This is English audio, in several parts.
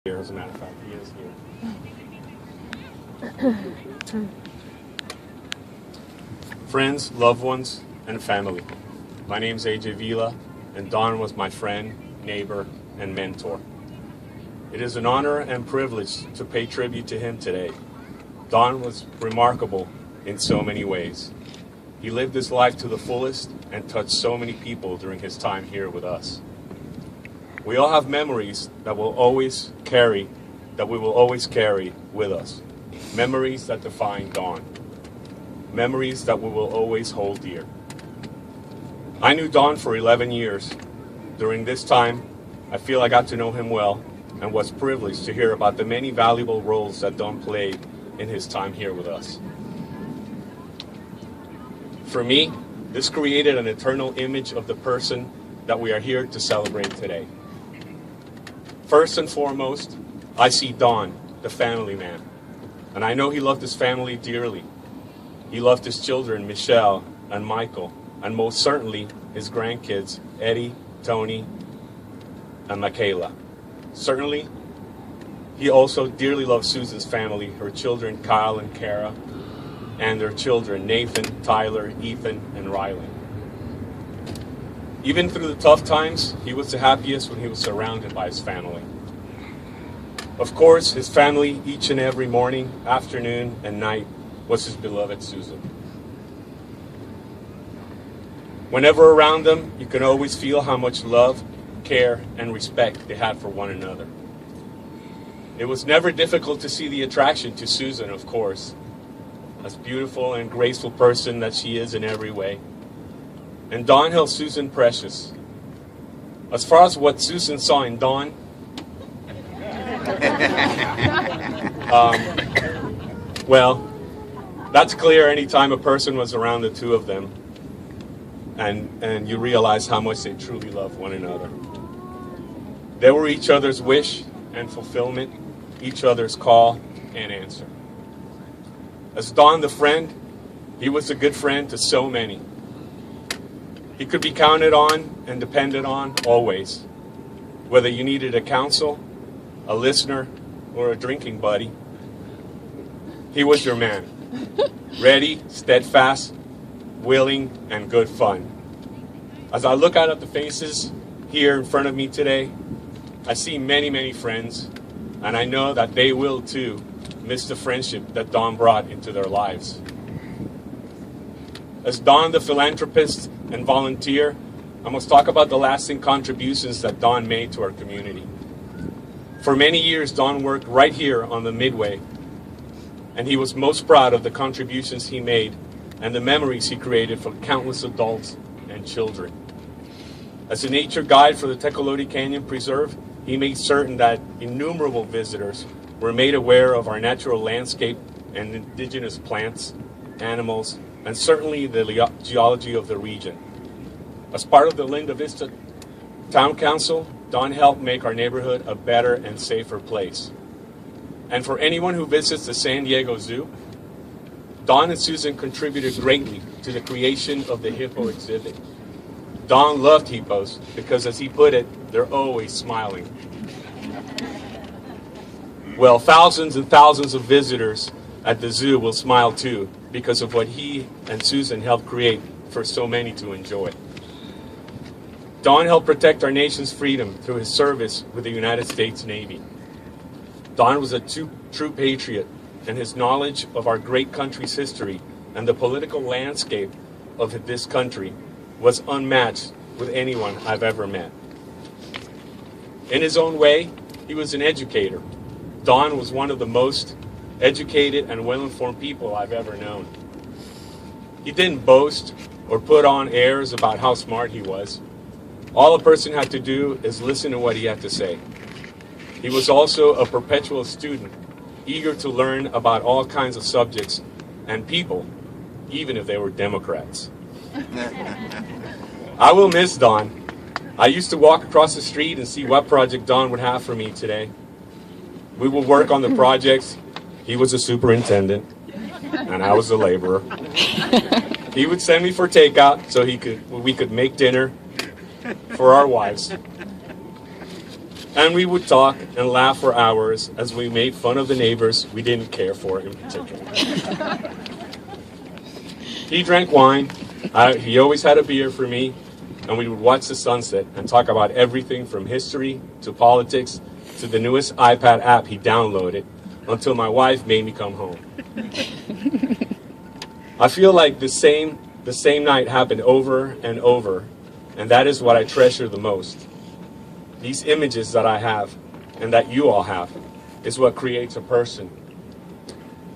here, as a matter of fact. He is here. Friends, loved ones, and family. My name's AJ Vila, and Don was my friend, neighbor, and mentor. It is an honor and privilege to pay tribute to him today. Don was remarkable in so many ways. He lived his life to the fullest and touched so many people during his time here with us. We all have memories that we will always carry with us. Memories that define Don. Memories that we will always hold dear. I knew Don for 11 years. During this time, I feel I got to know him well and was privileged to hear about the many valuable roles that Don played in his time here with us. For me, this created an eternal image of the person that we are here to celebrate today. First and foremost, I see Don, the family man, and I know he loved his family dearly. He loved his children, Michelle and Michael, and most certainly his grandkids, Eddie, Tony, and Michaela. Certainly, he also dearly loved Susan's family, her children, Kyle and Kara, and their children, Nathan, Tyler, Ethan, and Rylan. Even through the tough times, he was the happiest when he was surrounded by his family. Of course, his family each and every morning, afternoon, and night was his beloved Susan. Whenever around them, you can always feel how much love, care, and respect they had for one another. It was never difficult to see the attraction to Susan, of course, as beautiful and graceful person that she is in every way. And Don held Susan precious. As far as what Susan saw in Don, well, that's clear anytime a person was around the two of them, and you realize how much they truly love one another. They were each other's wish and fulfillment, each other's call and answer. As Don the friend, he was a good friend to so many. He could be counted on and depended on always, whether you needed a counsel, a listener, or a drinking buddy. He was your man. Ready, steadfast, willing, and good fun. As I look out at the faces here in front of me today, I see many, many friends, and I know that they will too miss the friendship that Don brought into their lives. As Don the philanthropist and volunteer, I must talk about the lasting contributions that Don made to our community. For many years, Don worked right here on the Midway, and he was most proud of the contributions he made and the memories he created for countless adults and children. As a nature guide for the Tecolote Canyon Preserve, he made certain that innumerable visitors were made aware of our natural landscape and indigenous plants, animals, and certainly the geology of the region. As part of the Linda Vista Town Council, Don helped make our neighborhood a better and safer place. And for anyone who visits the San Diego Zoo, Don and Susan contributed greatly to the creation of the hippo exhibit. Don loved hippos because, as he put it, they're always smiling. Well, thousands and thousands of visitors at the zoo will smile too because of what he and Susan helped create for so many to enjoy. Don helped protect our nation's freedom through his service with the United States Navy. Don was a true patriot, and his knowledge of our great country's history and the political landscape of this country was unmatched with anyone I've ever met. In his own way, he was an educator. Don was one of the most educated and well-informed people I've ever known. He didn't boast or put on airs about how smart he was. All a person had to do is listen to what he had to say. He was also a perpetual student, eager to learn about all kinds of subjects and people, even if they were Democrats. I will miss Don. I used to walk across the street and see what project Don would have for me today. We would work on the projects. He was a superintendent, and I was a laborer. He would send me for takeout so we could make dinner for our wives. And we would talk and laugh for hours as we made fun of the neighbors we didn't care for in particular. He drank wine. He always had a beer for me. And we would watch the sunset and talk about everything from history to politics to the newest iPad app he downloaded until my wife made me come home. I feel like the same night happened over and over, and that is what I treasure the most. These images that I have and that you all have is what creates a person.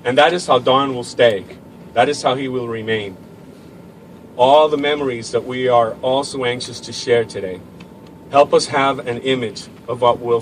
And that is how Don will stay. That is how he will remain. All the memories that we are all so anxious to share today help us have an image of what will